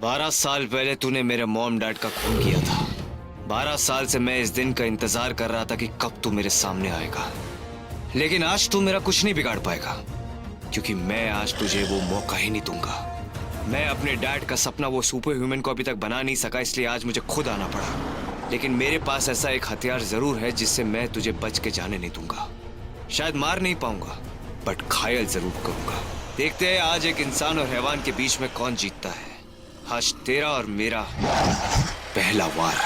12 साल पहले तूने मेरे मॉम डैड का खून किया था। 12 साल से मैं इस दिन का इंतजार कर रहा था कि कब तू मेरे सामने आएगा, लेकिन आज तू मेरा कुछ नहीं बिगाड़ पाएगा, क्योंकि मैं आज तुझे वो मौका ही नहीं दूंगा। मैं अपने डैड का सपना वो सुपर ह्यूमन को अभी तक बना नहीं सका, इसलिए आज मुझे खुद आना पड़ा। लेकिन मेरे पास ऐसा एक हथियार जरूर है जिससे मैं तुझे बच के जाने नहीं दूंगा। शायद मार नहीं पाऊंगा, बट घायल जरूर करूंगा। देखते हैं आज एक इंसान और हैवान के बीच में कौन जीतता है। आज तेरा और मेरा पहला वार।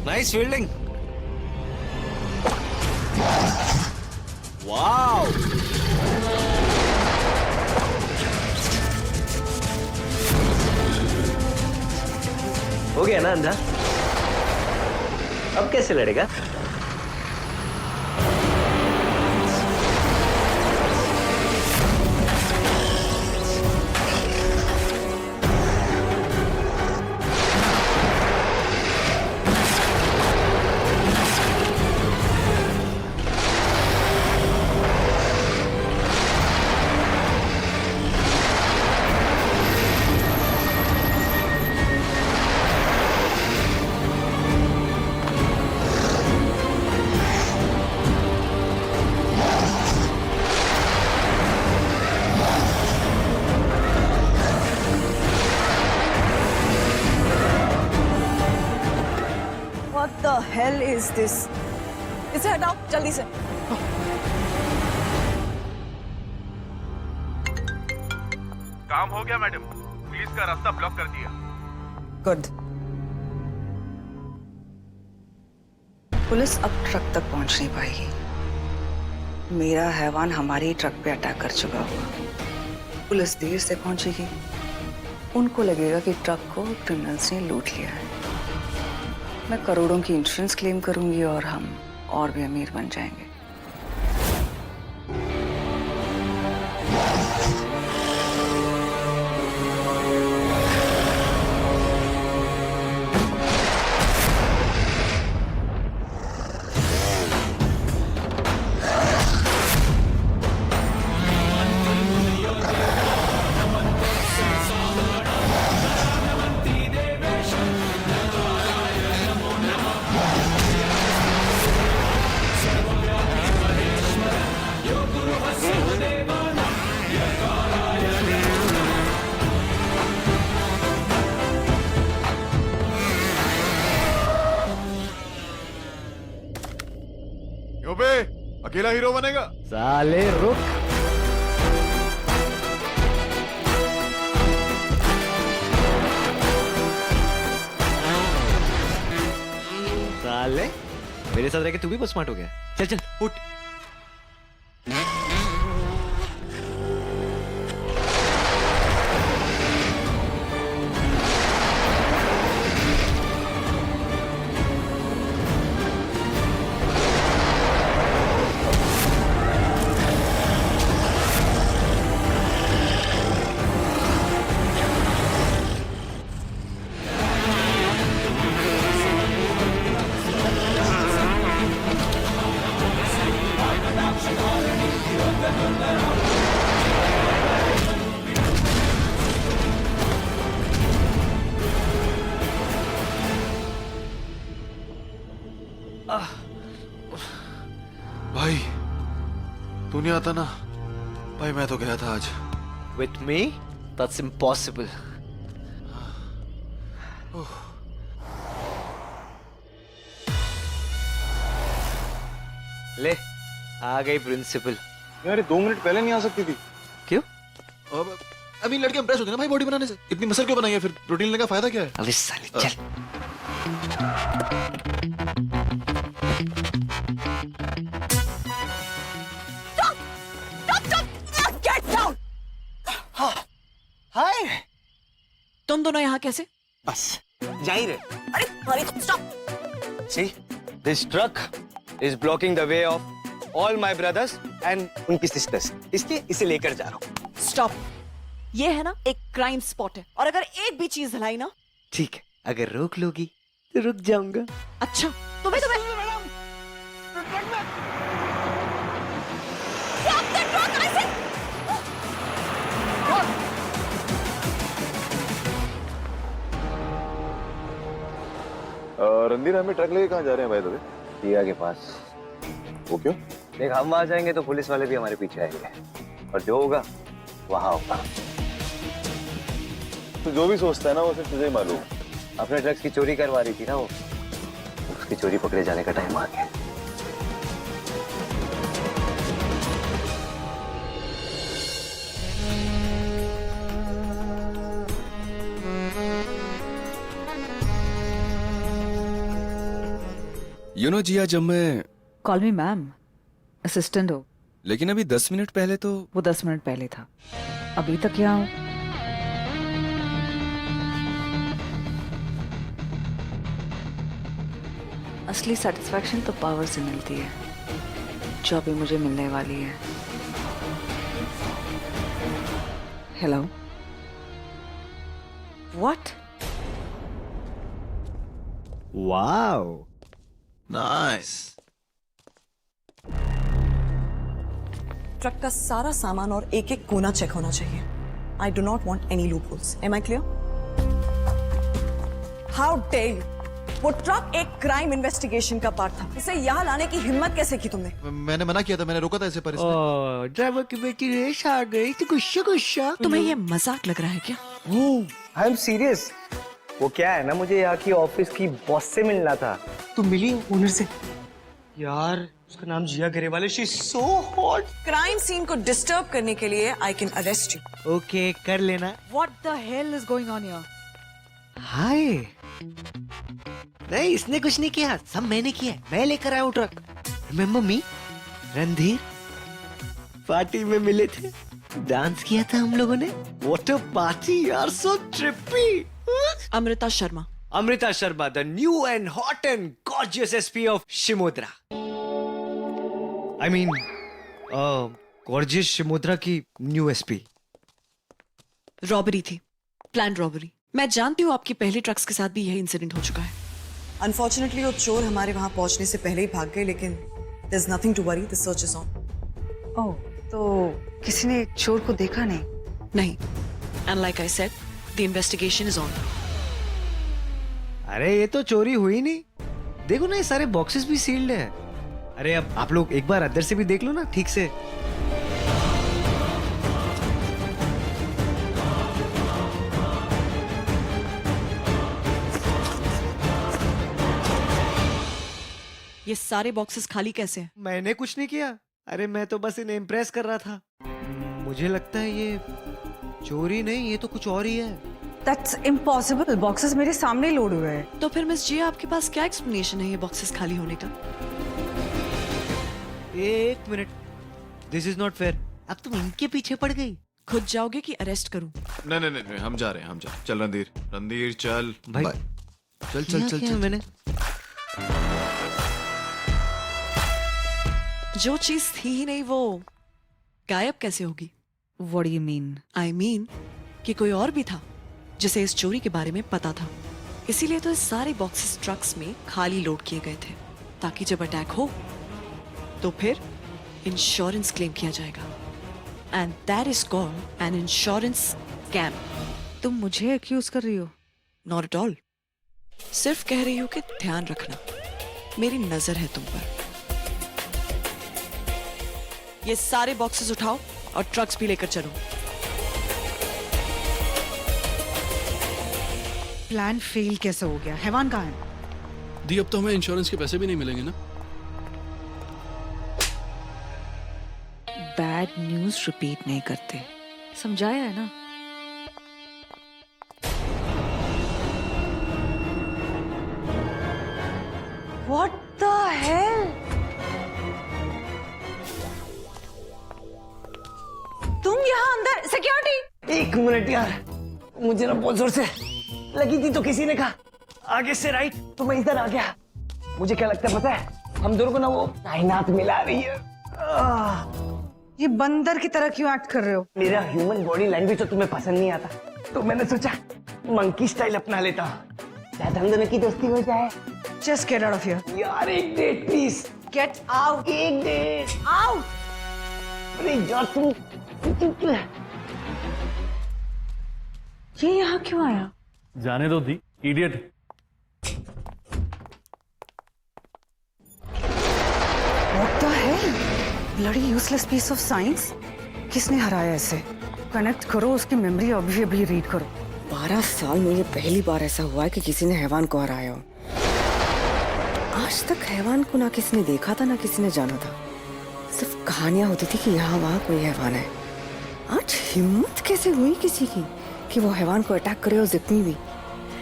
Nice fielding. वाओ, हो गया ना अंधा? अब कैसे लड़ेगा? What the hell is this? इसे हटाओ जल्दी से। काम हो गया मैडम, पुलिस का रास्ता ब्लॉक कर दिया। गुड। पुलिस अब ट्रक तक पहुंच नहीं पाएगी। मेरा हैवान हमारी ट्रक पे अटैक कर चुका होगा। पुलिस देर से पहुंचेगी। उनको लगेगा कि ट्रक को क्रिमिनल्स ने लूट लिया है। मैं करोड़ों की इंश्योरेंस क्लेम करूंगी और हम और भी अमीर बन जाएंगे। क्यों बे, अकेला हीरो बनेगा? साले रुक। साले मेरे साथ रह के तू भी बहुत स्मार्ट हो गया। चल चल उठ। भाई तू नहीं आता ना? भाई मैं तो गया था आज। With me? That's impossible. ले आ गई प्रिंसिपल। यार 2 मिनट पहले नहीं आ सकती थी? क्यों? अब अभी लड़के इंप्रेस होते हैं ना भाई बॉडी बनाने से। इतनी मसल क्यों बनाई है फिर? प्रोटीन लेने का फायदा क्या है? अबे साले चल। Get down! हाय। तुम दोनों यहाँ कैसे? बस जाहिर है। अरे अरे stop! See, this truck is blocking the way of all my brothers and उनकी sisters. इसलिए इसे लेकर जा रहा हूँ। स्टॉप! ये है ना एक क्राइम स्पॉट है, और अगर एक भी चीज हिलाई ना। ठीक है, अगर रोक लोगी तो रुक जाऊंगा। अच्छा तुम्हें तुम्हें Stop the truck, I said! Randhir, हमें ट्रक लेके कहाँ जा रहे हैं भाई? तुम्हें सिया के पास। वो क्यों? देख, हम वहां जाएंगे तो पुलिस वाले भी हमारे पीछे आएंगे, और जो होगा वहां होगा। तो जो भी सोचता है ना वो सिर्फ तुझे ही मालूम। अपने ड्रग्स की चोरी करवा रही थी ना वो, उसकी चोरी पकड़े जाने का टाइम आ गया। जिया, जब मैं कॉल मी मैम, असिस्टेंट हो। लेकिन अभी 10 मिनट पहले तो वो 10 मिनट पहले था, अभी तक यहाँ हूँ। असली सेटिस्फैक्शन तो पावर से मिलती है, जो अभी मुझे मिलने वाली है। Hello, what? Wow, nice. Truck का सारा सामान और एक एक कोना चेक होना चाहिए। I do not want any loop holes. Am I clear? How dare you! वो ट्रक एक क्राइम इन्वेस्टिगेशन का पार्ट था। इसे यहाँ लाने की हिम्मत कैसे की तुमने? मैंने मना किया था, मैंने रोका था इसे, पर इसने... ओ ड्राइवर की बेटी रेस आ गई तो गुस्सा गुस्सा। तुम्हें ये मजाक लग रहा है क्या? I am serious. वो क्या है ना, मुझे यहाँ की ऑफिस की बॉस से मिलना था। तू मिली ओनर से? यार उसका नाम Jiya Grewal, she is so hot. Crime scene को डिस्टर्ब करने के लिए I can arrest you. Okay, कर लेना। What the hell is going on here? हाय, नहीं इसने कुछ नहीं किया, सब मैंने किया है। मैं लेकर आया हूँ truck. Remember me? Randhir, party में मिले थे, डांस किया था हम लोगों ने। व्हाट अ पार्टी यार, so trippy. Amrita Sharma. Amrita Sharma, the new and hot and gorgeous SP of Shimodra. I mean gorgeous Shimodra की न्यू एसपी। रॉबरी थी, प्लान रॉबरी। मैं जानती हूँ आपकी पहली ट्रक्स के साथ भी यही इंसिडेंट हो चुका है। अनफॉर्चुनेटली वो चोर हमारे वहां पहुंचने से पहले ही भाग गए, लेकिन there is nothing to worry, the search is on. Oh, तो किसी ने चोर को देखा नहीं? नहीं, and like I said, the investigation is on. अरे ये तो चोरी हुई नहीं, देखो ना ये सारे बॉक्सेस भी सील्ड है। अरे अब आप लोग एक बार अंदर से भी देख लो ना ठीक से। ये सारे बॉक्सेस खाली कैसे हैं? मैंने कुछ नहीं किया, अरे मैं तो बस इन्हें इम्प्रेस कर रहा था। मुझे लगता है ये चोरी नहीं, ये तो कुछ और ही है। That's impossible. बॉक्सेस मेरे सामने लोड हुए हैं। तो फिर मिस जिया, आपके पास क्या एक्सप्लेनेशन है ये बॉक्सेस खाली होने का? एक minute, this is not fair. अब तुम इनके पीछे पड़ गई। खुद जाओगे कि अरेस्ट करूं? नहीं, हम जा रहे हैं, चल रणधीर, चल भाई चल चल चल चल। मैंने जो चीज थी ही नहीं वो गायब कैसे होगी? What do you mean? I mean कि कोई और भी था जिसे इस चोरी के बारे में पता था, इसीलिए तो इस सारे बॉक्सेस ट्रक्स में खाली लोड किए गए थे, ताकि जब अटैक हो तो फिर इंश्योरेंस क्लेम किया जाएगा। And that is called an insurance scam. तुम मुझे एक्यूज कर रही हो? नॉट एट ऑल, सिर्फ कह रही हूं कि ध्यान रखना, मेरी नजर है तुम पर। ये सारे बॉक्सेस उठाओ और ट्रक्स भी लेकर चलो। प्लान फेल कैसे हो गया? हैवान कहाँ है? दी, अब तो हमें इंश्योरेंस के पैसे भी नहीं मिलेंगे ना। बैड न्यूज रिपीट नहीं करते, समझाया है ना? What the hell? तुम यहाँ अंदर? सिक्योरिटी! एक मिनट यार, मुझे ना बहुत जोर से लगी थी तो किसी ने कहा आगे से राइट, तो मैं इधर आ गया। मुझे क्या लगता है पता है, हम दोनों को ना वो कायनात मिला रही है। ये बंदर की तरह क्यों एक्ट कर रहे हो? मेरा ह्यूमन बॉडी लैंग्वेज तो तुम्हें पसंद नहीं आता, तो मैंने सोचा मंकी स्टाइल अपना लेता हूँ, शायद हम दोनों की दोस्ती हो जाए। Just get out of here. यार एक डेट प्लीज। Get out. एक डेट। Out. अरे यार तुम ये यहाँ क्यों आया? जाने दो दी, idiot. Bloody useless piece of science. किसने हराया इसे? कनेक्ट करो, उसकी मेमोरी अभी अभी रीड करो। 12 साल में ये पहली बार ऐसा हुआ है कि किसी ने हैवान को हराया हो। आज तक हैवान को ना किसी ने देखा था ना किसी ने जाना था, सिर्फ कहानियां होती थी कि यहाँ वहाँ कोई हैवान है। आज हिम्मत कैसे हुई किसी की कि वो हैवान को अटैक करे और जितनी भी।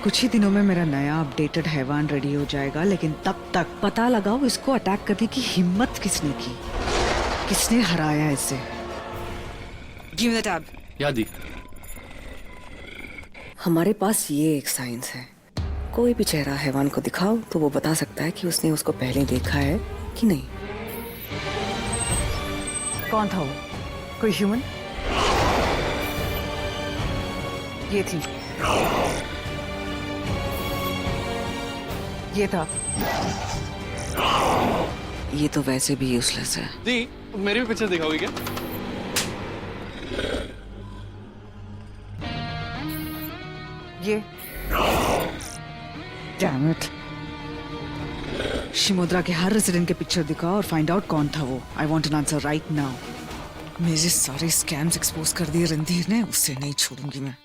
कुछ ही दिनों में मेरा नया अपडेटेड हैवान रेडी हो जाएगा, लेकिन तब तक पता लगाओ इसको अटैक करने की हिम्मत किसने की, किसने हराया इसे। Give me the tab. यादी। हमारे पास ये एक साइंस है, कोई भी चेहरा हैवान को दिखाओ तो वो बता सकता है कि उसने उसको पहले देखा है कि नहीं। कौन था वो? कोई ह्यूमन? ये थी, ये था, ये तो वैसे भी यूजलेस है। दी मेरी भी पिक्चर दिखाओगी क्या? ये डैम इट। शिमोद्रा के हर रेजिडेंट के पिक्चर दिखाओ और फाइंड आउट कौन था वो। I want an answer right now. मेरे सारे स्कैम्स एक्सपोज कर दिए रणधीर ने, उससे नहीं छोड़ूंगी मैं।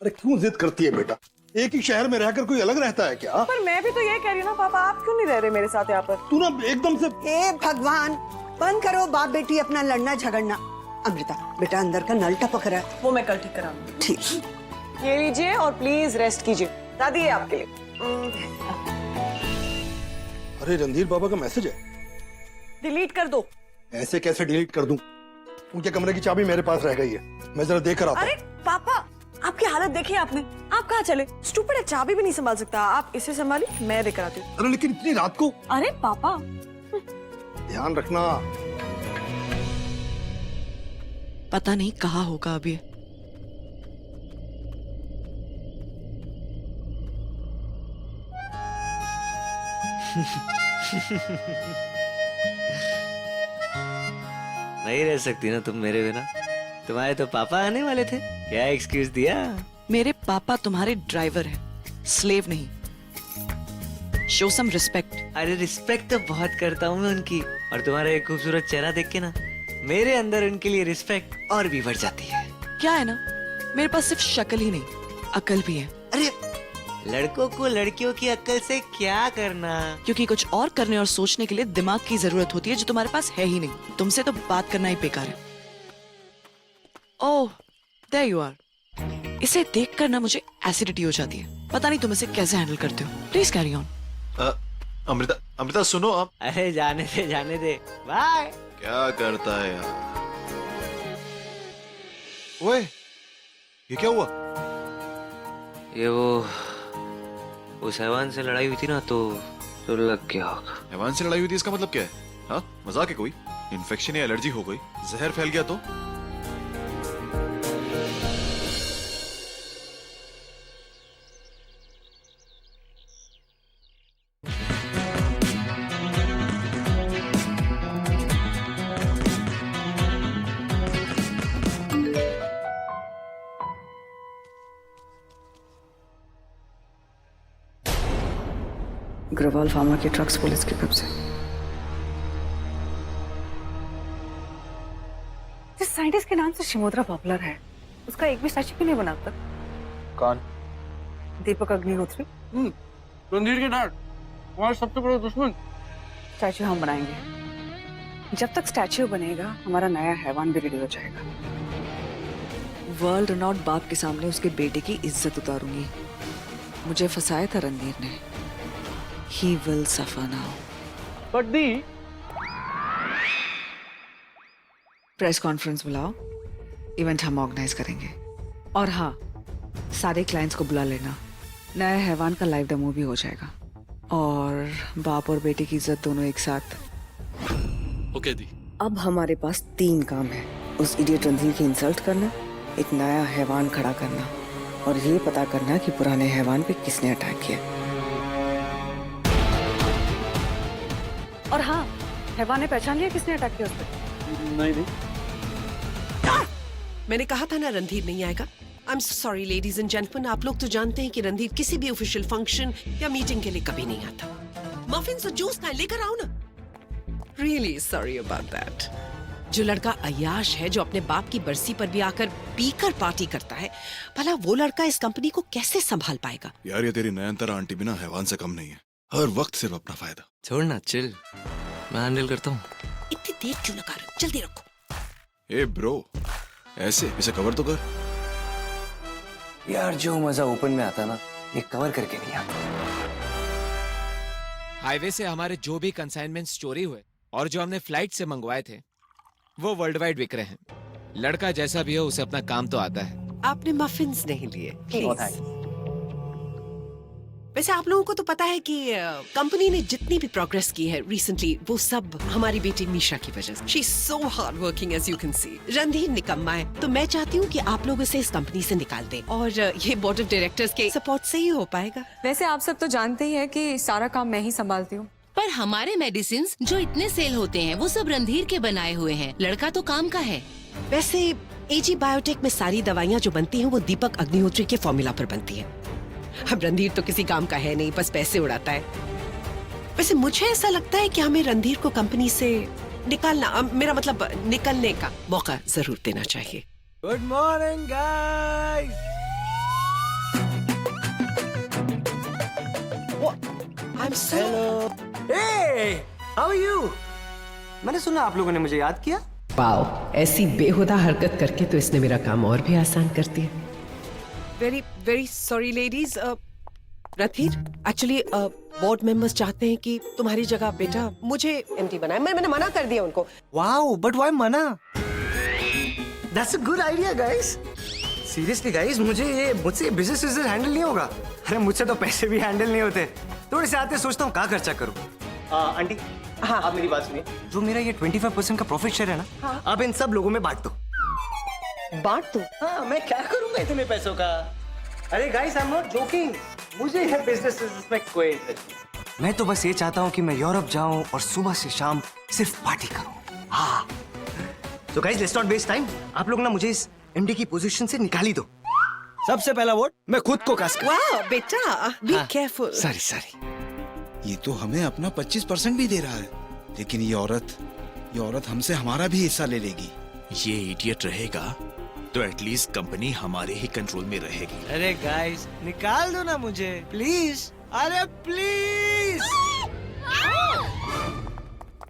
अरे क्यों जिद करती है बेटा? एक ही शहर में रहकर कोई अलग रहता है क्या? पर मैं भी तो ये कह रही हूँ ना पापा, आप क्यों नहीं रह रहे मेरे साथ यहाँ पर? तू ना एकदम से। हे भगवान, बंद करो बाप बेटी अपना लड़ना झगड़ना। अमृता बेटा अंदर का नल टपक रहा है। वो मैं कल ठीक कराऊंगी। ठीक, ये लीजिए और प्लीज रेस्ट कीजिए। दादी ये आपके लिए। अरे रणधीर बाबा का मैसेज है। डिलीट कर दो। ऐसे कैसे डिलीट कर दूं? उनके कमरे की चाबी मेरे पास रह गई है, मैं जरा देख कर आता हूं। अरे पापा, आपकी हालत देखी आपने? आप कहाँ चले? स्टूपिड है, चाबी भी नहीं संभाल सकता। आप इसे संभालिए, मैं देकर आती हूँ। अरे लेकिन इतनी रात को। अरे पापा ध्यान रखना। पता नहीं कहाँ होगा अभी। नहीं रह सकती ना तुम मेरे बिना। तुम्हारे तो पापा आने वाले थे, क्या एक्सक्यूज दिया? मेरे पापा तुम्हारे ड्राइवर हैं, स्लेव नहीं। Show some respect. अरे रिस्पेक्ट तो बहुत करता हूँ मैं उनकी, और तुम्हारा एक खूबसूरत चेहरा देख के ना मेरे अंदर उनके लिए रिस्पेक्ट और भी बढ़ जाती है। क्या है ना, मेरे पास सिर्फ शक्ल ही नहीं, अकल भी है। अरे लड़कों को लड़कियों की अक्ल से क्या करना? क्योंकि कुछ और करने और सोचने के लिए दिमाग की जरूरत होती है, जो तुम्हारे पास है ही नहीं। तुमसे तो बात करना ही बेकार है। ओह, देयर यू आर। इसे देखकर ना मुझे एसिडिटी हो जाती है। पता नहीं तुम इसे कैसे हैंडल करते हो। Please carry on. Amrita Amrita सुनो अब। अरे जाने दे बाय। क्या करता है यार? ओए, ये क्या हुआ? ये वो उस हैवान से लड़ाई हुई थी ना, तो लग गया होगा। हैवान से लड़ाई हुई थी, इसका मतलब क्या है? हाँ, मजाक है कोई? इन्फेक्शन या एलर्जी हो गई, जहर फैल गया तो? अग्रवाल फार्मा के ट्रक्स पुलिस के कब्जे। जिस साइंटिस्ट के नाम से शिमोद्रा पॉपुलर है, उसका एक भी स्टैच्यू क्यों नहीं बना अब तक? कौन? दीपक अग्निहोत्री। रणधीर के डैड, हमारे सबसे बड़ा दुश्मन। स्टैच्यू हम बनाएंगे। जब तक स्टैच्यू बनेगा, हमारा नया हैवान भी रेडी हो जाएगा। वर्ल्ड रिनॉन्ड बाप के सामने उसके बेटे की इज्जत उतारूंगी। मुझे फंसाया था रणधीर ने। He will suffer now. But the press conference बुलाओ, इवेंट हम ऑर्गेनाइज करेंगे। और हाँ, सारे क्लाइंट्स को बुला लेना। नया हैवान का लाइव डेमो भी हो जाएगा, और बाप और बेटे की इज्जत दोनों एक साथ। ओके दी। अब हमारे पास 3 काम है। उस इडियट रणधीर की इंसल्ट करना, एक नया हैवान खड़ा करना, और ये पता करना कि पुराने हैवान पे किसने अटैक किया। और हाँ, हैवान ने पहचान लिया किसने अटैक किया उस पर? नहीं दी। मैंने कहा था ना रणधीर नहीं आएगा। I am sorry ladies and gentleman, आप लोग तो जानते हैं कि रणधीर किसी भी ऑफिशियल फंक्शन या मीटिंग के लिए कभी नहीं आता। मफिन्स और जूस ना लेकर आओ ना। Really sorry about that. जो लड़का अय्याश है, जो अपने बाप की बरसी पर भी आकर पीकर पार्टी करता है, भला वो लड़का इस कंपनी को कैसे संभाल पाएगा? यार ये तेरी नयनतारा आंटी भी ना हैवान से कम नहीं है, हर वक्त सिर्फ अपना फायदा। छोड़ना, चिल, मैं हैंडल करता हूँ। इतनी देर क्यों लगा रहे हो? जल्दी रखो। ए ब्रो, ऐसे इसे कवर तो कर। यार जो मजा ओपन में आता ना, ये कवर करके नहीं आता। हाईवे से हमारे जो भी कंसाइनमेंट चोरी हुए और जो हमने फ्लाइट से मंगवाए थे, वो वर्ल्ड वाइड बिक रहे हैं। लड़का जैसा भी हो, उसे अपना काम तो आता है। आपने मफिन्स नहीं लिए, प्लीज। वैसे आप लोगों को तो पता है कि कंपनी ने जितनी भी प्रोग्रेस की है रिसेंटली, वो सब हमारी बेटी मीशा की वजह से। She is so hard working as you can see. Randhir निकम्मा है, तो मैं चाहती हूँ कि आप लोग उसे इस कंपनी से निकाल दें, और ये बोर्ड ऑफ डायरेक्टर्स के सपोर्ट से ही हो पाएगा। वैसे आप सब तो जानते ही है कि सारा काम मैं ही संभालती हूँ। पर हमारे मेडिसिन जो इतने सेल होते हैं, वो सब रणधीर के बनाए हुए हैं। लड़का तो काम का है। वैसे एजी बायोटेक में सारी दवाइयाँ जो बनती हैं, वो दीपक अग्निहोत्री के फॉर्मूला पर बनती है। अब रणधीर तो किसी काम का है नहीं, बस पैसे उड़ाता है। वैसे मुझे ऐसा लगता है कि हमें रणधीर को कंपनी से निकालना, मेरा मतलब निकलने का मौका जरूर देना चाहिए। Good morning guys. I am so hey, how are you? मैंने सुना आप लोगों ने मुझे याद किया। वाओ, ऐसी बेहुदा हरकत करके तो इसने मेरा काम और भी आसान कर दिया। Very very sorry ladies. Randhir, actually board members चाहते हैं कि तुम्हारी जगह बेटा मुझे एमडी बनाए। मैंने मना कर दिया उनको। वाओ, बट व्हाई मना? That's a good idea guys. Seriously guys, मुझसे बिजनेस हैंडल नहीं होगा। अरे मुझसे तो पैसे भी हैंडल नहीं होते। थोड़े से आते सोचता हूँ क्या खर्चा करूँ। आंटी, हाँ आप मेरी बात सुनिए। जो मेरा ये 25% का प्रॉफिट शेयर है ना, हाँ? आप इन सब लोगों में बांट दो। बांट दो? हाँ, मैं क्या करूँगा इतने पैसों का? अरे guys, I am not joking. मुझे ये बिजनेस में कोई इंटरेस्ट नहीं। मैं तो बस ये चाहता हूँ कि मैं यूरोप जाऊँ और सुबह से शाम सिर्फ पार्टी करूँ। हाँ, तो guys let's not waste time. आप लोग ना मुझे इस एमडी की पोजीशन से निकाल ही दो। सबसे पहला वोट मैं खुद को कास्ट करूँ। वाह बेटा, बी केयरफुल। सॉरी ये तो हमें अपना 25% भी दे रहा है, लेकिन ये औरत हमसे हमारा भी हिस्सा ले लेगी। ये इडियट रहेगा तो एटलीस्ट कंपनी हमारे ही कंट्रोल में रहेगी। अरे गाइस, निकाल दो ना मुझे प्लीज। अरे please. I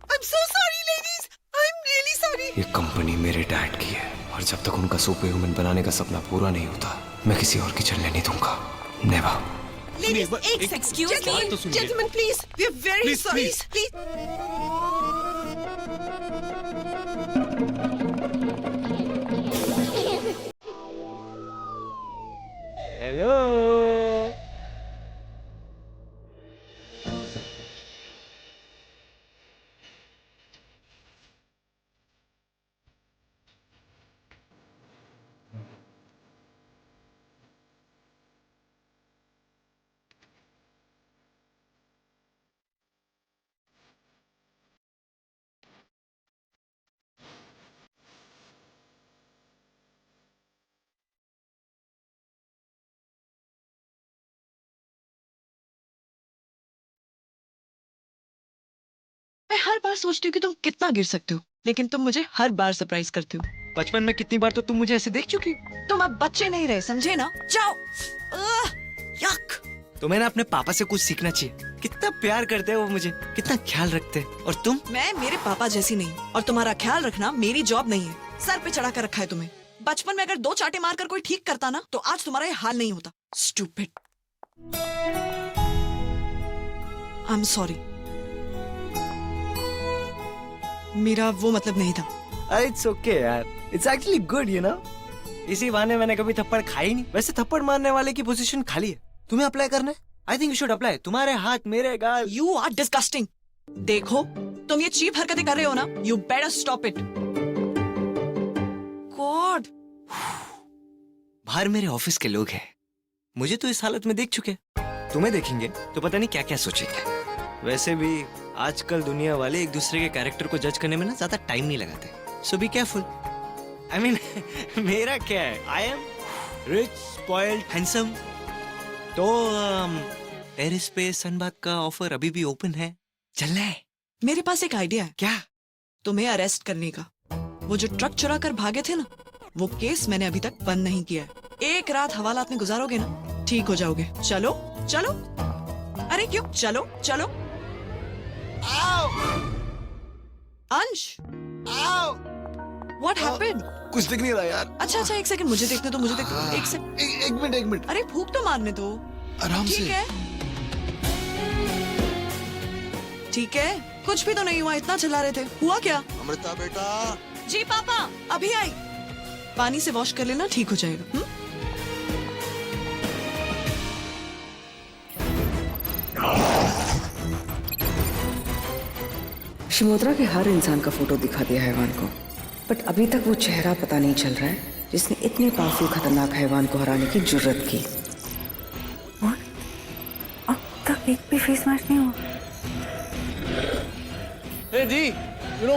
am so sorry ladies, I am really sorry. ये कंपनी मेरे डैड की है, और जब तक उनका सुपर ह्यूमन बनाने का सपना पूरा नहीं होता, मैं किसी और की चलने नहीं दूंगा। नेवर। Ladies, एक excuse me, gentlemen, please, we are very sorry. Please. Hello. मैं हर बार सोचती हूँ कि तुम कितना गिर सकते हो, लेकिन तुम मुझे हर बार सरप्राइज करते हो। बचपन में कितनी बार तो तुम मुझे ऐसे देख चुकी हो। तुम अब बच्चे नहीं रहे, समझे ना? जाओ। यक। तुम्हें ना अपने पापा से कुछ सीखना चाहिए। कितना प्यार करते हैं वो मुझे, कितना ख्याल रखते हैं। और तुम? मैं मेरे पापा जैसी नहीं, और तुम्हारा ख्याल रखना मेरी जॉब नहीं है। सर पे चढ़ा कर रखा है तुम्हें। बचपन में अगर 2 चाटे मारकर कोई ठीक करता ना, तो आज तुम्हारा ये हाल नहीं होता। स्टूपिड। आई एम सॉरी, मेरा वो मतलब नहीं था। इट्स ओके यार, it's actually good you know. इसी बहाने मैंने कभी थप्पड़ खाई नहीं। वैसे थप्पड़ मारने वाले की पोजीशन खाली है, तुम्हें अप्लाई करना है। I think you should apply. तुम्हारे हाथ मेरे गाल। You are disgusting. देखो, तुम ये चीप हरकतें कर रहे हो ना, you better stop it. God, बाहर मेरे ऑफिस के लोग हैं, मुझे तो इस हालत में देख चुके। तुम्हें देखेंगे तो पता नहीं क्या क्या सोचेंगे। वैसे भी आजकल दुनिया वाले एक दूसरे के कैरेक्टर को जज करने में ना ज्यादा टाइम नहीं लगाते। सो बी केयरफुल। आई मीन मेरा क्या है, I am rich, spoiled, handsome. तो टेरेस पे सनबाथ का ऑफर अभी भी ओपन है, चलना है? मेरे पास एक आइडिया है। क्या? तुम्हें अरेस्ट करने का। वो जो ट्रक चुरा कर भागे थे ना, वो केस मैंने अभी तक बंद नहीं किया है। एक रात हवालात में गुजारोगे ना, ठीक हो जाओगे। चलो चलो। अरे क्यों? चलो चलो। अंश, व्हाट हैपेंड? कुछ दिख नहीं रहा यार। अच्छा अच्छा, एक सेकंड मुझे देखने दो, मुझे देखने दो। एक सेकंड। एक मिनट। अरे फूंक तो मारने दो। आराम ठीक से। है ठीक है, कुछ भी तो नहीं हुआ। इतना चिल्ला रहे थे, हुआ क्या? अमृता बेटा। जी पापा, अभी आई। पानी से वॉश कर लेना, ठीक हो जाएगा। शिमोत्रा के हर इंसान का फोटो दिखा दिया हैवान को, बट अभी तक वो चेहरा पता नहीं चल रहा है जिसने इतने पावरफुल खतरनाक हैवान को हराने की जुर्रत की। और अब तक एक भी फेस मैच नहीं हुआ। जी,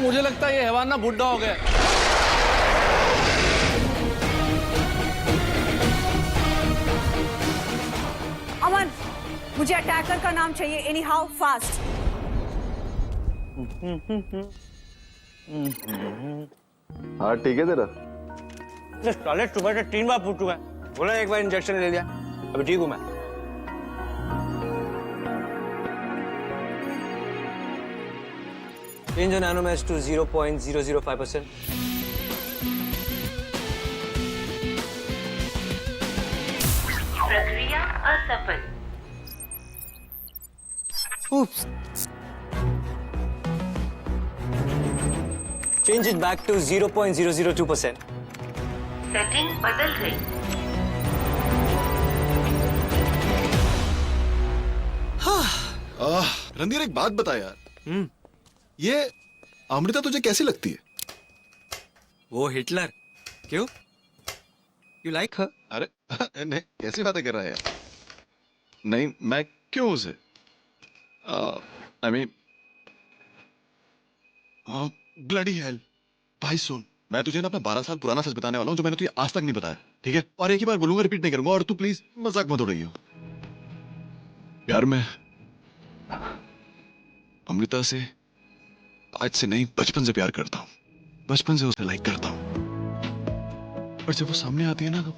मुझे लगता है ये हैवान ना बुढ़ा हो गया। अमन, मुझे अटैकर का नाम चाहिए, एनी हाउ फास्ट। हाँ ठीक है तेरा। टॉयलेट सुबह से 3 बार पूछ चुका है, बोला एक बार इंजेक्शन ले लिया, अभी ठीक हूँ मैं। Change the nanomass to 0.005%. प्रक्रिया असफल। Oops. Change it back to 0.002%. Setting बदल गई। रणधीर एक बात बता यार। ये अमृता तुझे कैसी लगती है? वो हिटलर। क्यों? यू लाइक हर? अरे नहीं, कैसी बातें कर रहा है यार? नहीं, मैं क्यों उसे? I mean bloody hell. भाई सुन, मैं तुझे ना अपना 12 साल पुराना सच बताने वाला हूँ जो मैंने तुझे आज तक नहीं बताया, ठीक है? और एक ही बार बोलूंगा, रिपीट नहीं करूंगा, और तू प्लीज मजाक मत उड़ाइयो। यार मैं अमृता से आज से नहीं, बचपन से प्यार करता हूँ। बचपन से उसे लाइक करता हूँ, और जब वो सामने आती है ना, तो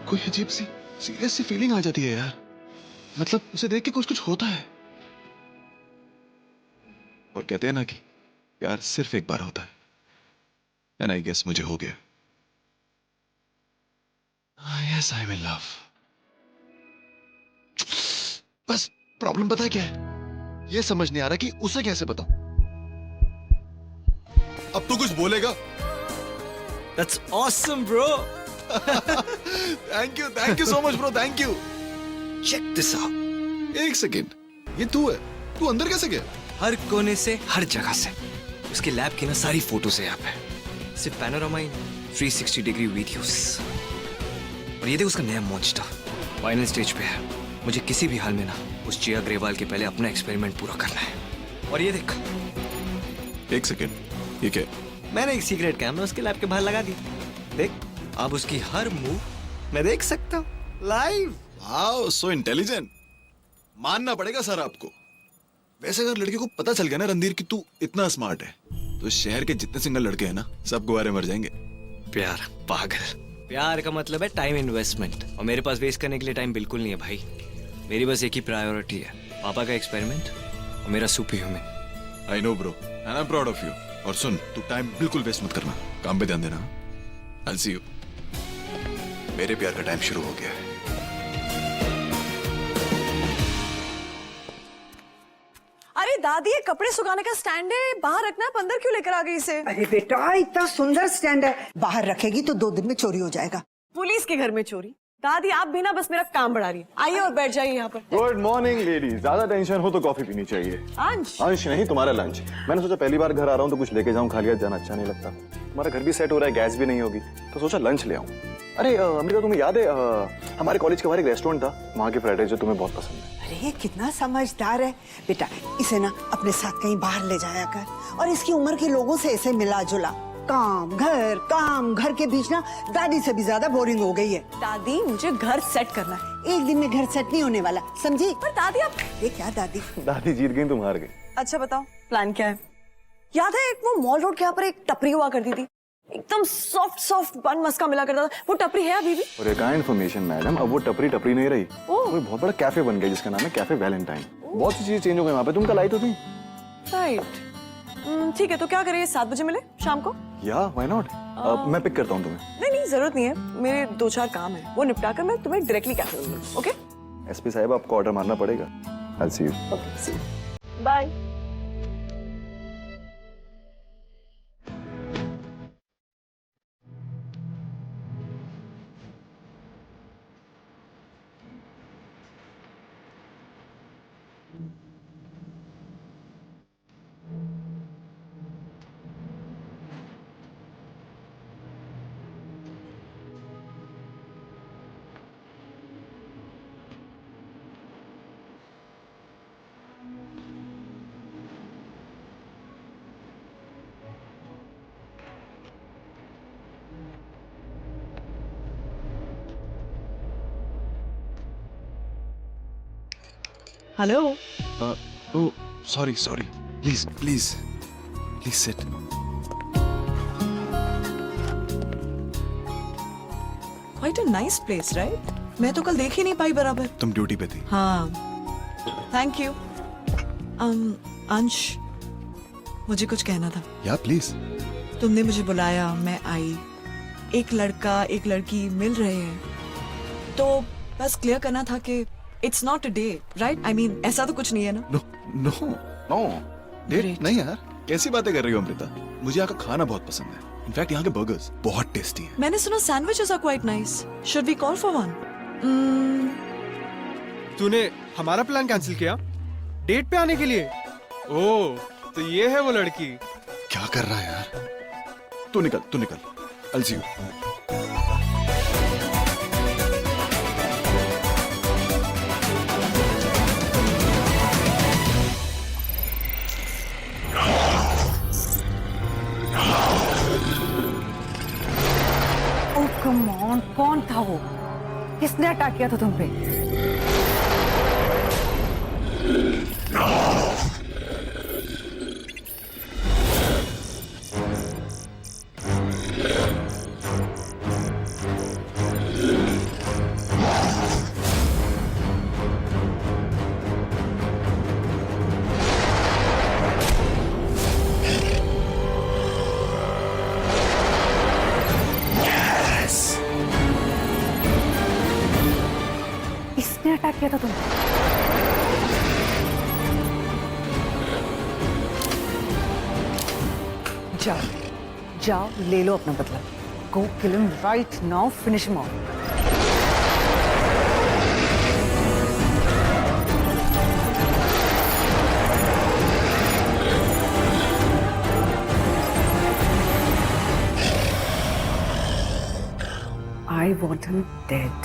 कोई अजीब सी सीरियस सी फीलिंग आ जाती है यार। मतलब उसे देख के कुछ होता है। और कहते हैं ना कि प्यार सिर्फ एक बार होता है, एंड आई गेस मुझे हो गया। Yes, I am in love. बस प्रॉब्लम पता है क्या है? ये समझ नहीं आ रहा कि उसे कैसे बताऊं। अब तू कुछ बोलेगा? That's awesome, bro. Thank you so much bro, thank you. Check this out. एक सेकेंड, ये तू है? तू अंदर कैसे गया? हर कोने से, हर जगह से। उसके लैब की ना सारी फोटोज है यहाँ पे। सिर्फ पैनोरामा ही 360 डिग्री वीडियोस। और ये देख उसका नया मॉन्स्टर फाइनल स्टेज पे है। मुझे किसी भी हाल में ना उस जिया ग्रेवाल के पहले अपना एक्सपेरिमेंट पूरा करना है। और ये देख। एक सेकेंड, ये क्या? मैंने एक सीक्रेट कैमरा उसके लैब के बाहर लगा दी। देख, अब उसकी हर मूव मैं देख सकता हूँ लाइव। Wow, so intelligent. मानना पड़ेगा सर आपको। वैसे अगर लड़के को पता चल गया ना रणधीर कि तू इतना स्मार्ट है, तो इस शहर के जितने सिंगल लड़के हैं ना, सब गुब्बारे मर जाएंगे। प्यार पागल। प्यार का मतलब है टाइम इन्वेस्टमेंट, और मेरे पास वेस्ट करने के लिए टाइम बिल्कुल नहीं है भाई। मेरी बस एक ही प्रायोरिटी है, पापा का एक्सपेरिमेंट और मेरा super human. I know bro, and I am proud of you. और सुन, तू टाइम बिल्कुल वेस्ट मत करना, काम पे ध्यान देना। आई सी यू। मेरे प्यार का टाइम शुरू हो गया है। अरे दादी, ये कपड़े सुखाने का स्टैंड है, बाहर रखना। आप अंदर क्यों लेकर आ गई इसे? अरे बेटा, इतना सुंदर स्टैंड है, बाहर रखेगी तो 2 दिन में चोरी हो जाएगा। पुलिस के घर में चोरी? दादी आप भी ना बस मेरा काम बढ़ा रही है। आइए और बैठ जाइए यहाँ पर। Good morning ladies. ज्यादा टेंशन हो तो कॉफी पीनी चाहिए। अंश नहीं, तुम्हारा लंच। मैंने सोचा पहली बार घर आ रहा हूँ तो कुछ लेके जाऊँ, खाली हाथ जाना अच्छा नहीं लगता। तुम्हारा घर भी सेट हो रहा है, गैस भी नहीं होगी, तो सोचा लंच ले आऊँ। अरे अमृता, तुम्हें याद है हमारे कॉलेज के बाहर एक रेस्टोरेंट था, वहाँ की फ्राइड राइस जो तुम्हें बहुत पसंद है। अरे कितना समझदार है बेटा, इसे ना अपने साथ कहीं बाहर ले जाया कर, और इसकी उम्र के लोगों से ऐसे मिला जुला। काम घर के बीच ना दादी से भी ज्यादा बोरिंग हो गई है। दादी मुझे घर सेट करना है। एक दिन में घर सेट नहीं होने वाला, समझी? पर दादी आप ये क्या दादी? दादी जीत गई, तुम हार गई। अच्छा बताओ प्लान क्या है? याद है एक वो मॉल रोड के यहाँ पर एक टपरी हुआ करती थी, एकदम सॉफ्ट बन मस्का मिला करता था, वो टपरी है अभी भी? और एक इन्फॉर्मेशन मैडम, अब वो टपरी नहीं रही, कोई बहुत बड़ा कैफे बन गया जिसका नाम है कैफे वैलेंटाइन। बहुत सी चीजें चेंज हो गई वहाँ पे। तुम कल आई तो थी। राइट, ठीक है तो क्या करें, 7 बजे मिले शाम को? या व्हाई नॉट, मैं पिक करता हूँ तुम्हें। नहीं जरूरत नहीं है, मेरे 2-4 काम है, वो निपटा कर मैं तुम्हें डायरेक्टली कैफे मिलूंगी। ओके एसपी साहब, आपको ऑर्डर मारना पड़ेगा। I will see you. Okay see you, bye. Hello. Oh, sorry. Please sit. Quite a nice place, right? मैं तो कल देख ही नहीं पाई बराबर। तुम ड्यूटी पे थी। हाँ, थैंक यू। अंश, मुझे कुछ कहना था। या प्लीज। तुमने मुझे बुलाया, मैं आई, एक लड़का एक लड़की मिल रहे हैं, तो बस क्लियर करना था कि it's not a date, right? I mean ऐसा तो कुछ नहीं है ना? नो डेट नहीं यार, कैसी बातें कर रही हो अमृता? मुझे यहाँ का खाना बहुत पसंद है। इनफैक्ट यहाँ के बर्गर्स बहुत टेस्टी हैं। मैंने सुना sandwiches are quite nice. Should we call for one? तूने हमारा प्लान कैंसिल किया डेट पे आने के लिए? ओह, तो ये है वो लड़की। क्या कर रहा है यार? तू निकल। I'll see you. Come on, कौन था वो? किसने अटैक किया था तुम पे? इसने अटैक किया था तुम? जाओ ले लो अपना बदला। Go kill him right now, finish him off. I want him dead.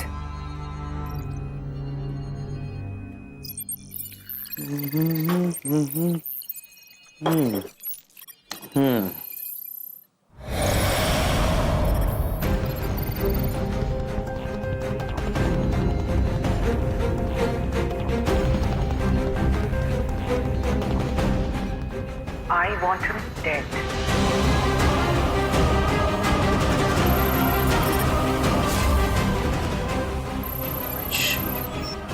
I want him dead.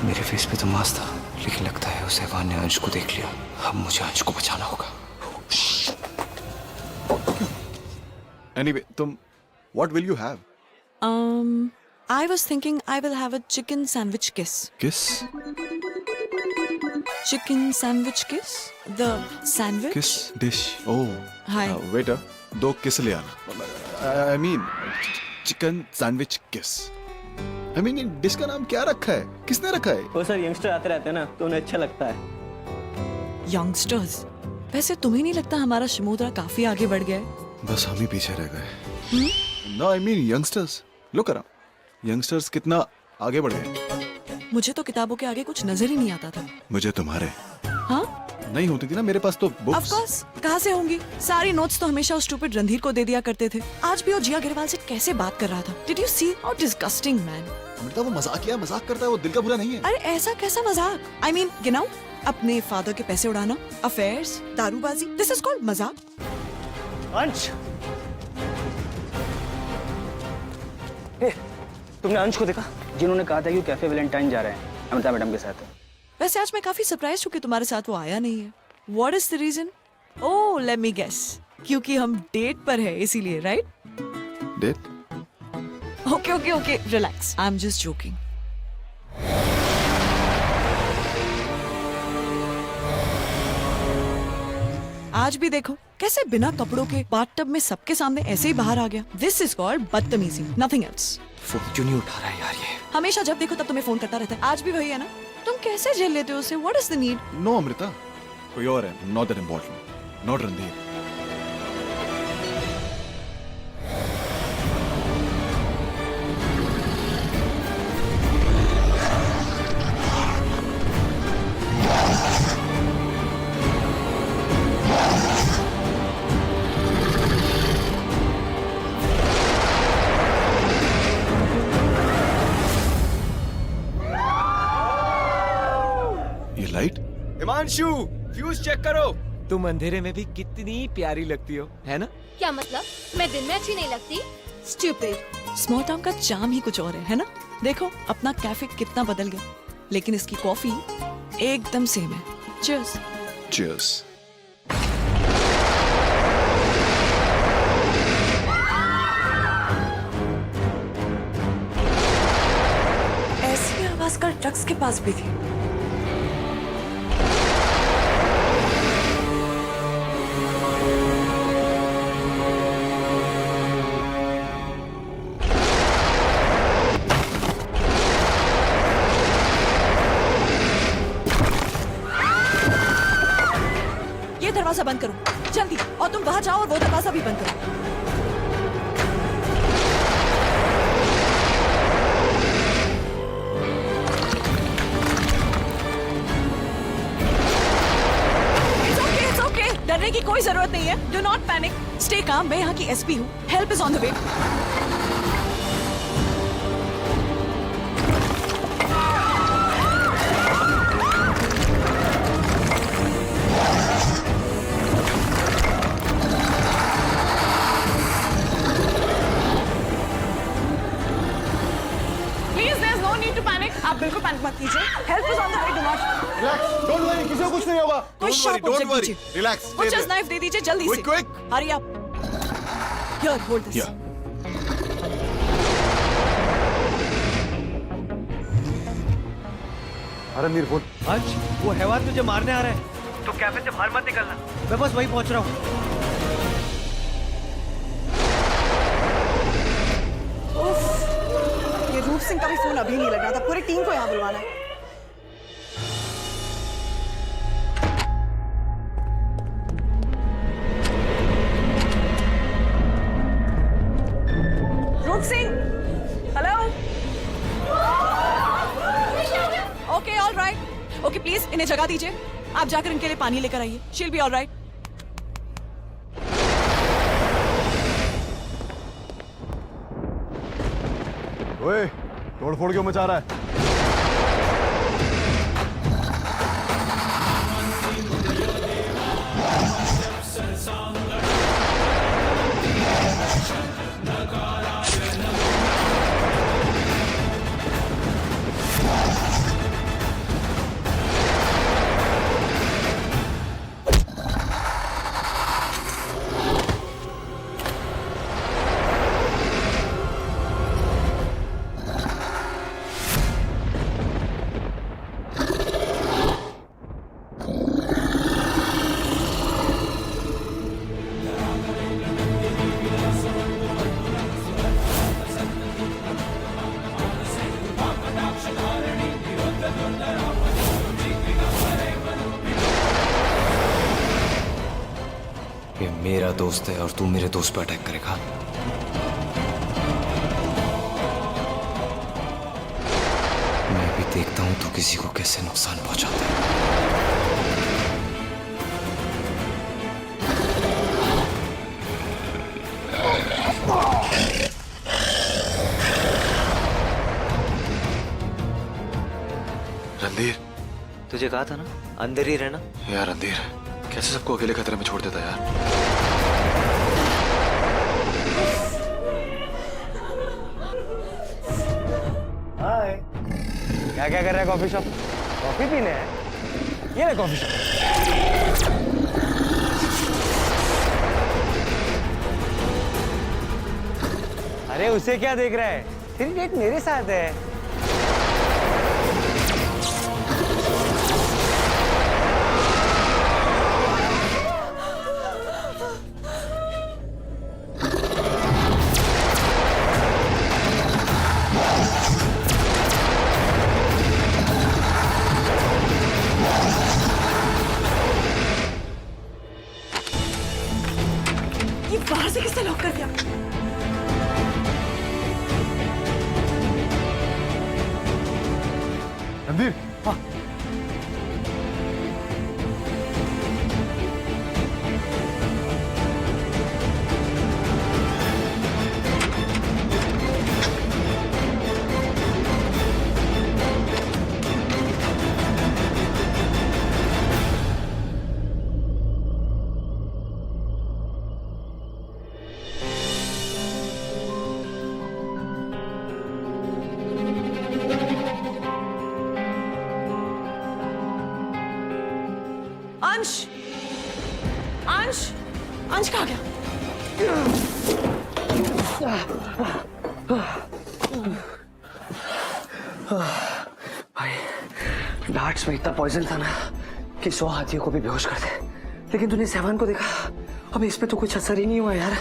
मेरे फेस पे तो मास्क था, लेकिन लगता है उस हैवान ने अंश को देख लिया। अब मुझे अंश को बचाना होगा। Anyway, तुम what will you have? I was thinking I will have a chicken sandwich kiss. Kiss? Chicken sandwich kiss? The sandwich? Kiss dish. Oh. Hi. Waiter, 2 kiss ले आना। I mean, chicken sandwich kiss. I mean, dish का नाम क्या रखा है? किसने रखा है? वो सर यंगस्टर आते रहते हैं ना, तो उन्हें अच्छा लगता है। यंगस्टर्स? वैसे तुम्हें नहीं लगता हमारा शमोदरा काफी आगे बढ़ गया है? बस हम ही पीछे रह गए। No, I mean youngsters. Look around. Youngsters कितना आगे बढ़े। मुझे तो किताबों के आगे कुछ नजर ही नहीं आता था। मुझे तुम्हारे। हाँ? नहीं होती थी ना मेरे पास तो ऑफ बुक्स। कोर्स, कहाँ से होंगी? सारी नोट्स तो हमेशा उस स्टूपिड रणधीर को दे दिया करते थे। आज भी वो जिया अग्रवाल से कैसे बात कर रहा था। Did you see how disgusting man? Amrita वो मजाक करता है, वो दिल का बुरा नहीं है। अरे ऐसा कैसा मजाक? आई मीन गिनाओ, अपने फादर के पैसे उड़ाना, अफेयर्स, दारूबाजी, दिस इज कॉल्ड मजाक। अंश, तुमने अंश को देखा जिन्होंने कहा था कि कैफे वैलेंटाइन जा रहे हैं अमृता मैडम के साथ? वैसे आज मैं काफी सरप्राइज हूँ कि तुम्हारे साथ वो आया नहीं है। What is the reason? Oh let me guess, क्योंकि हम डेट पर है इसीलिए, right? Date? Okay okay okay, relax, I am just joking. आज भी देखो कैसे बिना कपड़ों के बाथटब में सबके सामने ऐसे ही बाहर आ गया। दिस इज कॉल्ड बदतमीजी, नथिंग एल्स। फोन क्यों नहीं उठा रहा है यार ये? हमेशा जब देखो तब तुम्हें फोन करता रहता है। आज भी वही है ना? तुम कैसे झेल लेते हो उसे? What is the need? No Amrita, कोई और है, not that important, not Randhir. Light? Himanshu, fuse check करो। तुम अंधेरे में भी कितनी प्यारी लगती हो, है ना? क्या मतलब? मैं दिन में अच्छी नहीं लगती? स्टूपिड। स्मॉल टाउन का चार्म ही कुछ और है ना? देखो अपना कैफे कितना बदल गया, लेकिन इसकी कॉफी एकदम सेम है। चीयर्स। चीयर्स। ऐसी आवाज कल ट्रक्स के पास भी थी। दरवाजा बंद करो जल्दी, और तुम वहां जाओ और वो दरवाजा भी बंद करो। It's okay, डरने की कोई जरूरत नहीं है। Do not panic, stay calm. मैं यहाँ की एसपी हूँ। Help is on the way. आप बिल्कुल पैनिक मत कीजिए। Help is on the way, do not relax, don't worry, किसी को कुछ नहीं होगा। कोई शार्प ऑब्जेक्ट दीजिए। रिलैक्स, बुचर्स नाइफ दे दीजिए जल्दी से। Quick, hurry up. Here, hold this. अरे मीर फोन। अंश, वो हैवान तुझे मारने आ रहा है, तो कैफे से बाहर मत निकलना। मैं बस वही पहुंच रहा हूँ। रूप सिंह का भी फोन अभी नहीं लग रहा था। पूरी टीम को यहाँ बुलवाना है। रूप Singh, hello. Okay, all right. Okay please इन्हें जगह दीजिए। आप जाकर इनके लिए पानी लेकर आइए। She'll be all right. ओए, तोड़फोड़ क्यों मचा रहा है? ये मेरा दोस्त है और तू मेरे दोस्त पर अटैक करेगा? मैं भी देखता हूं तू किसी को कैसे नुकसान पहुंचाता है। तुझे कहा था ना अंदर ही रहना। यार रणधीर कैसे सबको अकेले खतरे में छोड़ देता यार। हाय, क्या क्या कर रहा है कॉफी शॉप? कॉफी पीने है? ये ले कॉफी शॉप। अरे उसे क्या देख रहा है? तेरी डेट मेरे साथ है। ये बाहर से किसने लॉक कर दिया? रणधीर, हाँ। अंश, अंश, अंश कहाँ गया? भाई डार्ट्स में इतना पॉइजन था ना कि 100 हाथियों को भी बेहोश कर दे। लेकिन तूने सहवान को देखा, अब इस पे तो कुछ असर ही नहीं हुआ यार।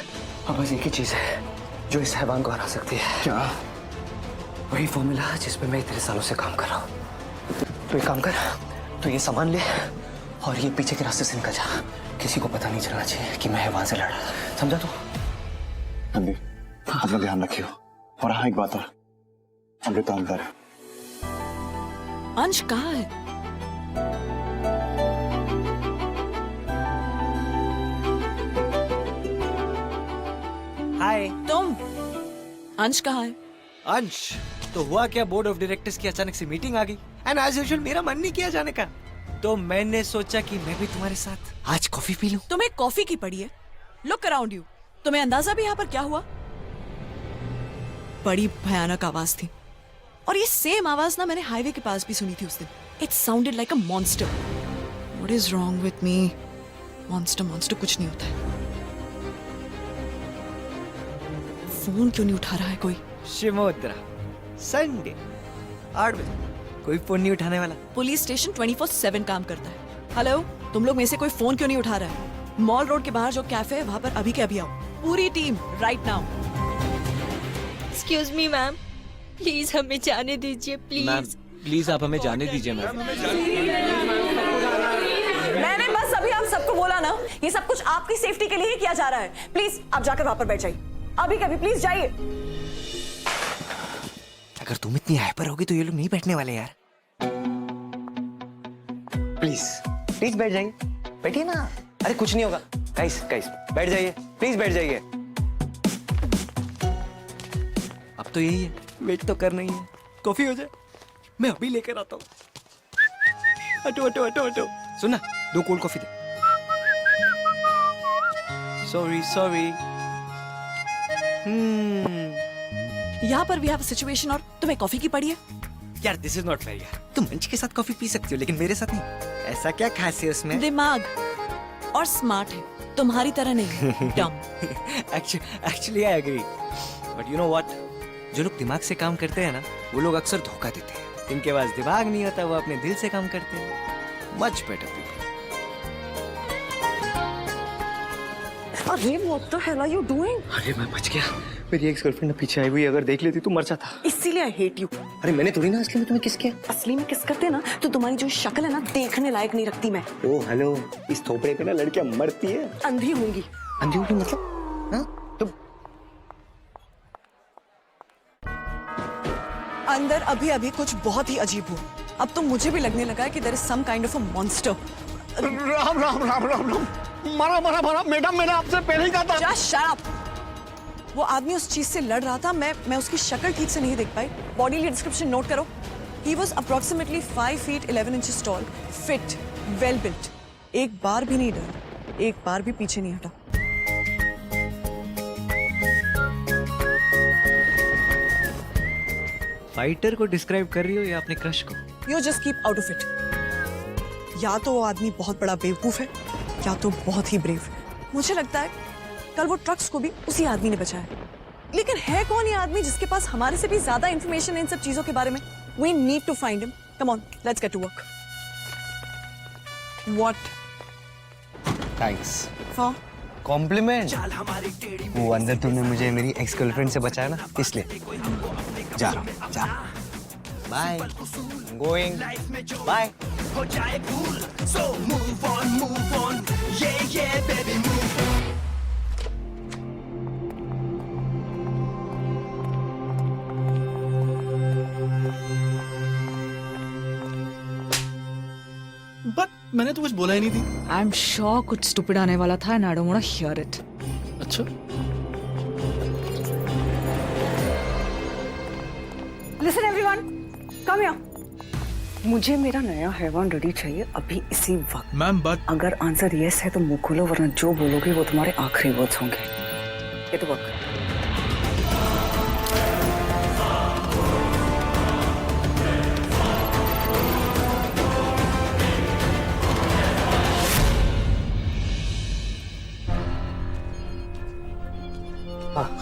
अब बस एक ही चीज है जो इस सहवान को हरा सकती है। क्या? वही फॉर्मूला जिस पे मैं इतने सालों से काम कर रहा हूँ। तो एक काम कर, तू ये सामान ले और ये पीछे के रास्ते से निकल जा। किसी को पता नहीं चलना चाहिए कि मैं हैवान से लड़ रहा था, समझा तू? रणधीर अपना ध्यान रखियो। और हाँ एक बात और, अमृता अंदर है। अंश कहाँ है? हाय। तुम? अंश कहाँ है? अंश तो हुआ क्या, बोर्ड ऑफ डायरेक्टर्स की अचानक से मीटिंग आ गई एंड एज यूजुअल मेरा मन नहीं किया जाने का, तो मैंने सोचा कि मैं भी तुम्हारे साथ आज कॉफी पी लूं। तुम्हें कॉफी की पड़ी है? Look around you. तुम्हें अंदाजा भी यहाँ पर क्या हुआ? बड़ी भयानक आवाज थी और ये सेम आवाज ना मैंने हाईवे के पास भी सुनी थी उस दिन। It sounded like a monster. What is wrong with me? Monster monster कुछ नहीं होता है। फोन क्यों नहीं उठा रहा है कोई? शिमोद्रा, संडे 8 बजे कोई फोन नहीं उठाने वाला। पुलिस स्टेशन 24/7 काम करता है। हेलो, तुम लोग में से कोई फोन क्यों नहीं उठा रहा है? मॉल रोड के बाहर जो कैफे है वहां पर अभी के अभी आओ, पूरी team right now. Excuse me ma'am, please हमें जाने दीजिए मैम प्लीज। प्लीज आप हमें जाने दीजिए मैम। मैंने बस अभी आप सबको बोला ना, ये सब कुछ आपकी सेफ्टी के लिए ही किया जा रहा है। प्लीज आप जाकर वहां पर बैठ जाइए, अभी कभी प्लीज जाइए। अगर तुम इतनी हाइपर होगी तो ये लोग नहीं बैठने वाले यार। प्लीज प्लीज बैठ जाइए, बैठिए ना। अरे कुछ नहीं होगा। गाइस गाइस बैठ जाइए, प्लीज बैठ जाइए। अब तो यही है, वेट तो करना ही है। कॉफी हो जाए, मैं अभी लेकर आता हूँ। हटो हटो हटो हटो। सुन ना, 2 कोल्ड कॉफी दे। Sorry sorry. यहाँ पर भी हैव अ सिचुएशन और तुम्हें कॉफी की पड़ी है? यार दिस इज नॉट फेयर यार। तुम मंच के साथ कॉफी पी सकती हो लेकिन मेरे साथ नहीं। ऐसा क्या खास है उसमें? दिमाग और स्मार्ट है, तुम्हारी तरह नहीं dumb. Actually I agree, but you know what, जो लोग दिमाग से काम करते हैं ना वो लोग अक्सर धोखा देते हैं। जिनके पास दिमाग नहीं होता वो अपने दिल से काम करते हैं। Much better people. अरे what the hell are you doing? अरे मैं बच गया। मेरी एक्स गर्लफ्रेंड पीछे आई हुई, अगर देख लेती तो मर जाता। इसीलिए आई हेट यू। अरे मैंने थोड़ी ना असली में तुम्हें किस किया। असली में किस करते ना तो तुम्हारी जो शक्ल है ना देखने लायक नहीं रखती मैं। ओ हेलो, इस थोपड़े पे ना लड़कियां मरती है। अंधी होंगी। अंधी होंगी मतलब? हाँ तो अंदर अभी अभी कुछ बहुत ही अजीब हुआ। अब तो मुझे भी लगने लगा है कि there is some kind of a monster. Ram Ram Ram Ram Ram. मारा मारा मारा। मैडम मैंने आपसे पहले ही कहा था। Just shut up. वो आदमी उस चीज से लड़ रहा था, मैं उसकी शक्ल ठीक से नहीं देख पाई। बॉडी डिस्क्रिप्शन नोट करो। He was approximately 5 feet 11 inches tall, fit, well built. एक बार भी नहीं डरा, एक बार भी पीछे नहीं हटा. फाइटर को डिस्क्राइब कर रही हो या अपने क्रश को? You just keep out of it. या तो वो आदमी बहुत बड़ा बेवकूफ है, या तो बहुत ही ब्रेव. मुझे लगता है कल वो ट्रक्स को भी उसी आदमी ने बचाया. लेकिन है कौन ये आदमी जिसके पास हमारे से भी ज्यादा इंफॉर्मेशन है इन सब चीजों के बारे में? We need to find him. Come on, let's get to work. What? Thanks. For? Compliment. वो अंदर तुमने मुझे मेरी एक्स गर्लफ्रेंड से बचाया ना, इसलिए. जा रहा हूँ. बाय. गोइंग. बाय. हो जाए cool, so move on, yeah baby move on. But मैंने तो कुछ बोला ही नहीं थी. आई एम श्योर कुछ स्टूपिड आने वाला था and I don't want to hear it. अच्छा. Listen everyone, come here. मुझे मेरा नया हैवान रेडी चाहिए अभी इसी वक्त. मैम बट अगर आंसर यस है तो मुंह खोलो, वरना जो बोलोगे वो तुम्हारे आखिरी वर्ड्स होंगे. Get to work.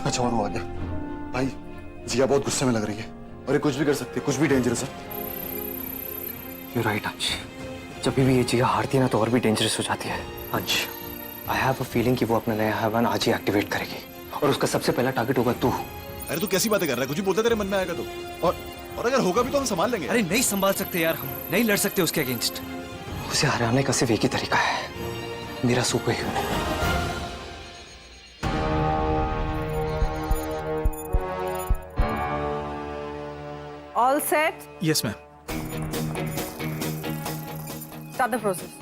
अच्छा वो आ गया. भाई जिया बहुत गुस्से में लग रही है और ये कुछ भी कर सकती है, कुछ भी डेंजरस है. You're right, अंश. जब भी ये जिया हारती है ना तो और भी डेंजरस हो जाती है. अंश, I have a feeling कि वो अपना नया हैवान आज ही एक्टिवेट करेगी और उसका सबसे पहला टारगेट होगा तू. अरे तू कैसी बातें कर रहा है? कुछ भी बोलता तेरे मन में आएगा तो. और अगर होगा भी तो हम संभाल लेंगे. अरे नहीं संभाल सकते यार, हम नहीं लड़ सकते उसके अगेंस्ट. उसे हराने का सिर्फ एक ही तरीका है, मेरा super human. All set? Yes ma'am. Start the process.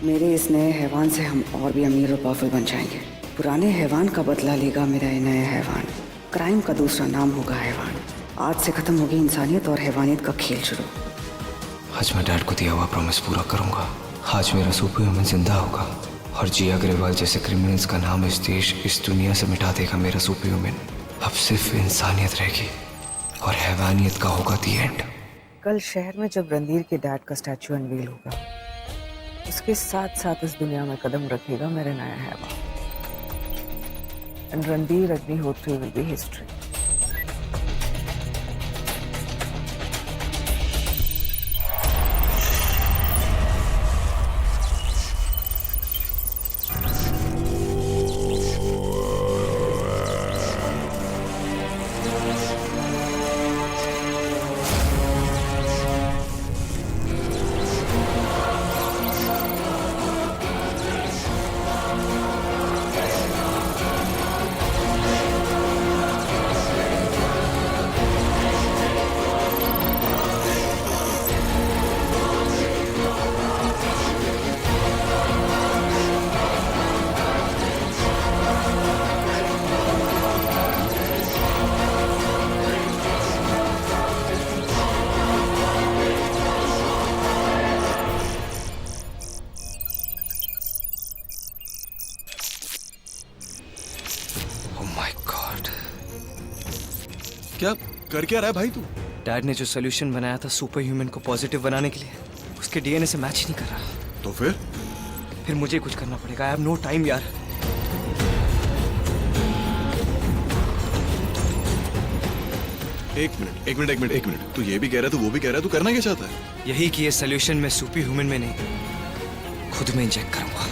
मेरे इस नए हैवान से हम और भी अमीर और पावरफुल बन जाएंगे. पुराने हैवान का बदला लेगा मेरा ये नया हैवान. क्राइम का दूसरा नाम होगा हैवान. आज से खत्म होगी इंसानियत और हैवानियत का खेल शुरू. आज मैं डैड को दिया हुआ प्रॉमिस पूरा करूंगा. आज मेरा सुपर ह्यूमन जिंदा होगा और जिया अग्रवाल जैसे क्रिमिनल्स का नाम इस देश, इस दुनिया से मिटा देगा मेरा सुपर ह्यूमन. अब सिर्फ इंसानियत रहेगी और हैवानियत का होगा दी एंड. कल शहर में जब रणधीर के डैड का स्टैचू अनवील होगा, उसके साथ साथ इस दुनिया में कदम रखेगा मेरा नया हैवान. And Randhir Agnihotri will be history. क्या कर क्या रहा है भाई तू? डैड ने जो सोल्यूशन बनाया था सुपर ह्यूमन को पॉजिटिव बनाने के लिए, उसके डीएनए से मैच ही नहीं कर रहा. तो फिर मुझे कुछ करना पड़ेगा. आई हैव नो टाइम यार. एक मिनट. तू ये भी कह रहा है, तू वो भी कह रहा है, तू करना क्या चाहता है? यही कि ये सोल्यूशन मैं सुपर ह्यूमन में नहीं, खुद में इंजेक्ट करूंगा.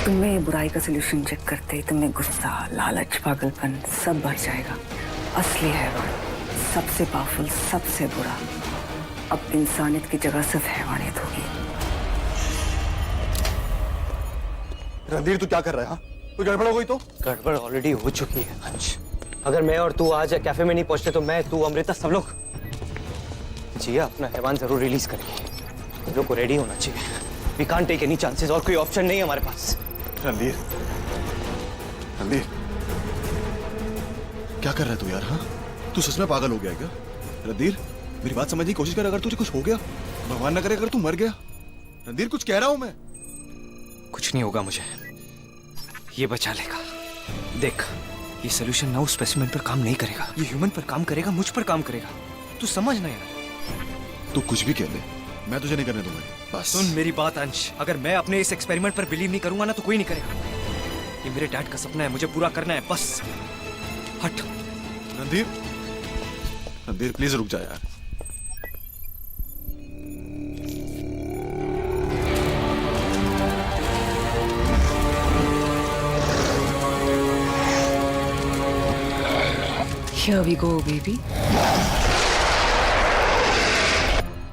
तुममें ये बुराई का सोल्यूशन चेक करते ही तुम्हें गुस्सा, लालच, पागलपन सब भर जाएगा। असली हैवान, सबसे पावरफुल, सबसे बुरा, अब इंसानियत की जगह सिर्फ हैवानियत होगी। रणधीर तू क्या कर रहा है? हाँ? कोई गड़बड़ हो गई तो? गड़बड़ ऑलरेडी हो चुकी है अंश। अगर मैं और तू आज कैफे में नहीं पहुंचते तो मैं, तू, अमृता, सब लोग जिया अपना हैवान जरूर रिलीज करेंगे। हम लोग को रेडी होना चाहिए। We can't take any chances, और कोई ऑप्शन नहीं है हमारे पास। रणधीर, रणधीर, क्या कर रहा है तू यार? हाँ, तू सच में पागल हो गया क्या? रणधीर, मेरी बात समझने की कोशिश कर। अगर तुझे कुछ हो गया, भगवान न करे अगर तू मर गया। रणधीर, कुछ कह रहा हूं मैं। कुछ नहीं होगा मुझे, ये बचा लेगा। देख, ये सोल्यूशन ना उस स्पेसिमेन पर काम नहीं करेगा, ये ह्यूमन पर काम करेगा, मुझ पर काम करेगा। तू समझ ना यार। तू कुछ भी कह ले, मैं तुझे नहीं करने दूंगा। बस सुन मेरी बात अंश, अगर मैं अपने इस एक्सपेरिमेंट पर बिलीव नहीं करूंगा ना तो कोई नहीं करेगा। ये मेरे डैड का सपना है, मुझे पूरा करना है, बस। हट। रणधीर, रणधीर प्लीज रुक जा यार। Here we go, baby.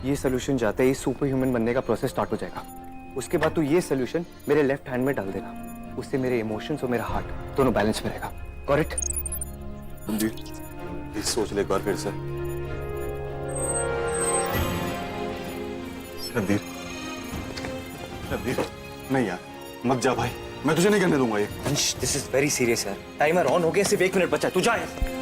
ये सोल्यूशन जाते ही सुपर ह्यूमन बनने का प्रोसेस स्टार्ट हो जाएगा। उसके बाद तू ये सोल्यूशन मेरे लेफ्ट हैंड में डाल देना। उससे मेरे इमोशंस और मेरा हार्ट दोनों बैलेंस में रहेगा। Got it? रणधीर, प्लीज सोच ले एक बार फिर से। रणधीर, रणधीर, नहीं यार, मत जा भाई, मैं तुझे नहीं करने दूंगा ये। अंश, दिस इज वेरी सीरियस यार। टाइमर ऑन हो गया, सिर्फ 1 मिनट बचा है, तू जा यार।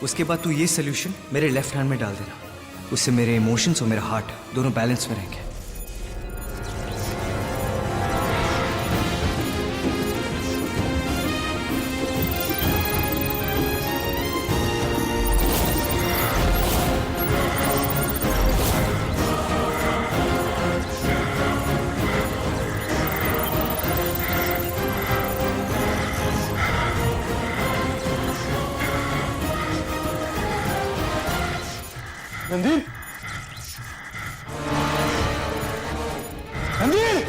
उसके बाद तू ये सोल्यूशन मेरे लेफ्ट हैंड में डाल देना। उससे मेरे इमोशंस और मेरा हार्ट दोनों बैलेंस में रहेंगे। रणधीर, रणधीर,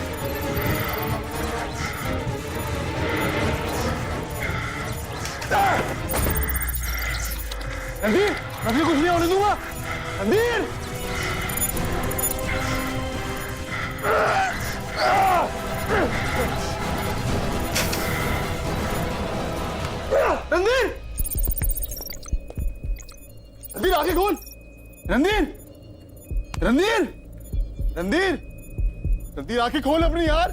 रणधीर, रणधीर कुछ नहीं होने दूंगा। रणधीर, रणधीर, रणधीर आगे खोल। रणधीर, रणधीर, रणधीर, रणधीर आंखें खोल अपनी यार।